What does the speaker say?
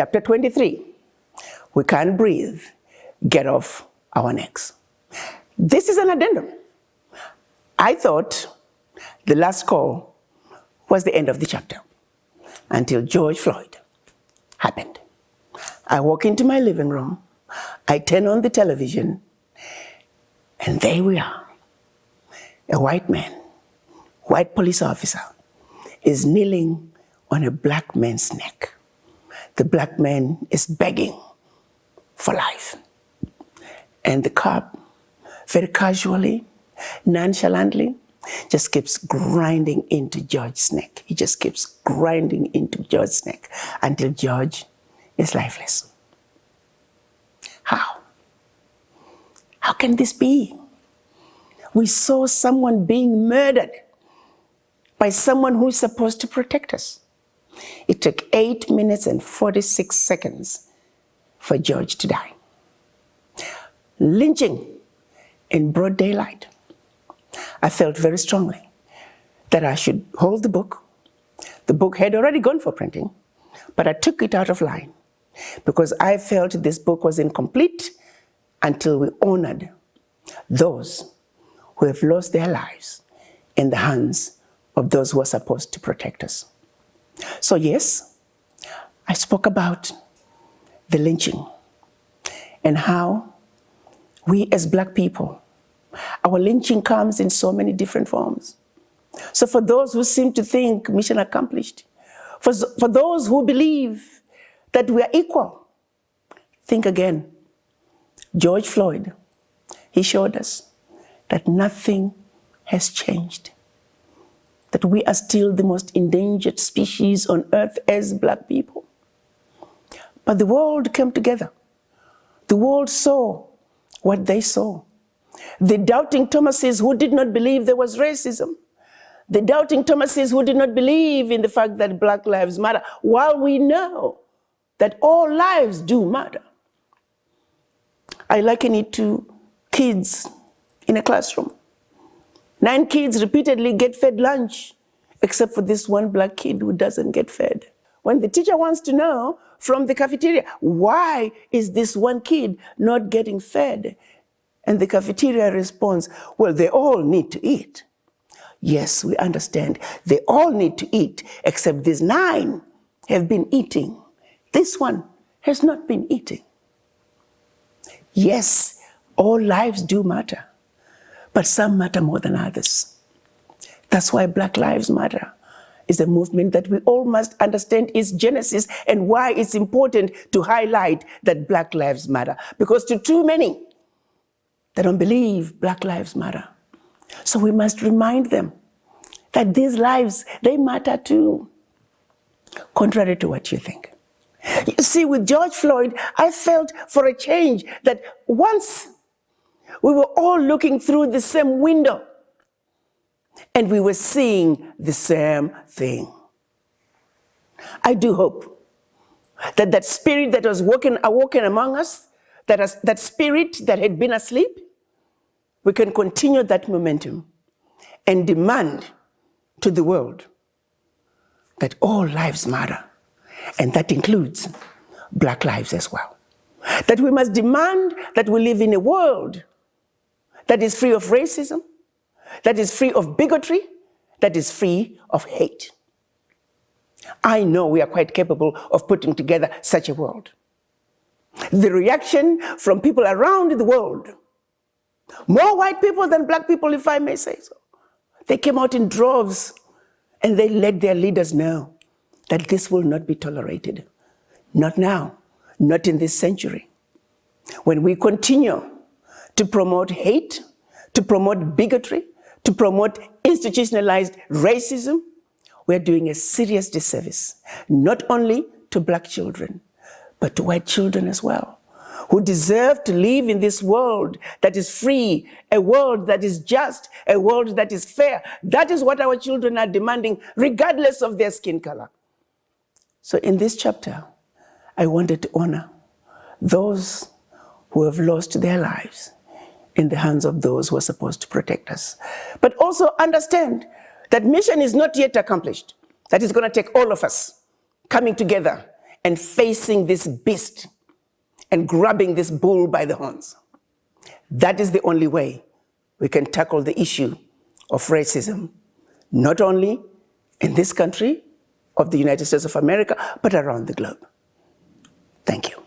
Chapter 23, we can't breathe, get off our necks. This is an addendum. I thought the last call was the end of the chapter until George Floyd happened. I walk into my living room, I turn on the television, and there we are. A white man, white police officer, is kneeling on a black man's neck. The black man is begging for life. And the cop, very casually, nonchalantly, just keeps grinding into George's neck. He just keeps grinding into George's neck until George is lifeless. How? How can this be? We saw someone being murdered by someone who's supposed to protect us. It took 8 minutes and 46 seconds for George to die. Lynching in broad daylight. I felt very strongly that I should hold the book. The book had already gone for printing, but I took it out of line because I felt this book was incomplete until we honored those who have lost their lives in the hands of those who are supposed to protect us. So yes, I spoke about the lynching and how we as Black people, our lynching comes in so many different forms. So for those who seem to think mission accomplished, for those who believe that we are equal, think again. George Floyd, he showed us that nothing has changed, that we are still the most endangered species on earth as Black people. But the world came together. The world saw what they saw. The doubting Thomases who did not believe there was racism, the doubting Thomases who did not believe in the fact that Black lives matter, while we know that all lives do matter. I liken it to kids in a classroom. 9 kids repeatedly get fed lunch, except for this one Black kid who doesn't get fed. When the teacher wants to know from the cafeteria, why is this one kid not getting fed? And the cafeteria responds, well, they all need to eat. Yes, we understand. They all need to eat, except these 9 have been eating. This one has not been eating. Yes, all lives do matter, but some matter more than others. That's why Black Lives Matter is a movement that we all must understand its genesis and why it's important to highlight that Black Lives Matter. Because to too many, they don't believe Black Lives Matter. So we must remind them that these lives, they matter too, contrary to what you think. You see, with George Floyd, I felt for a change that once we were all looking through the same window and we were seeing the same thing. I do hope that that spirit that was awoken among us, that spirit that had been asleep, we can continue that momentum and demand to the world that all lives matter. And that includes Black lives as well. That we must demand that we live in a world that is free of racism, that is free of bigotry, that is free of hate. I know we are quite capable of putting together such a world. The reaction from people around the world, more white people than Black people, if I may say so, they came out in droves and they let their leaders know that this will not be tolerated. Not now, not in this century. When we continue to promote hate, to promote bigotry, to promote institutionalized racism, we're doing a serious disservice, not only to Black children, but to white children as well, who deserve to live in this world that is free, a world that is just, a world that is fair. That is what our children are demanding, regardless of their skin color. So in this chapter, I wanted to honor those who have lost their lives in the hands of those who are supposed to protect us. But also understand that mission is not yet accomplished. That is going to take all of us coming together and facing this beast and grabbing this bull by the horns. That is the only way we can tackle the issue of racism, not only in this country of the United States of America, but around the globe. Thank you.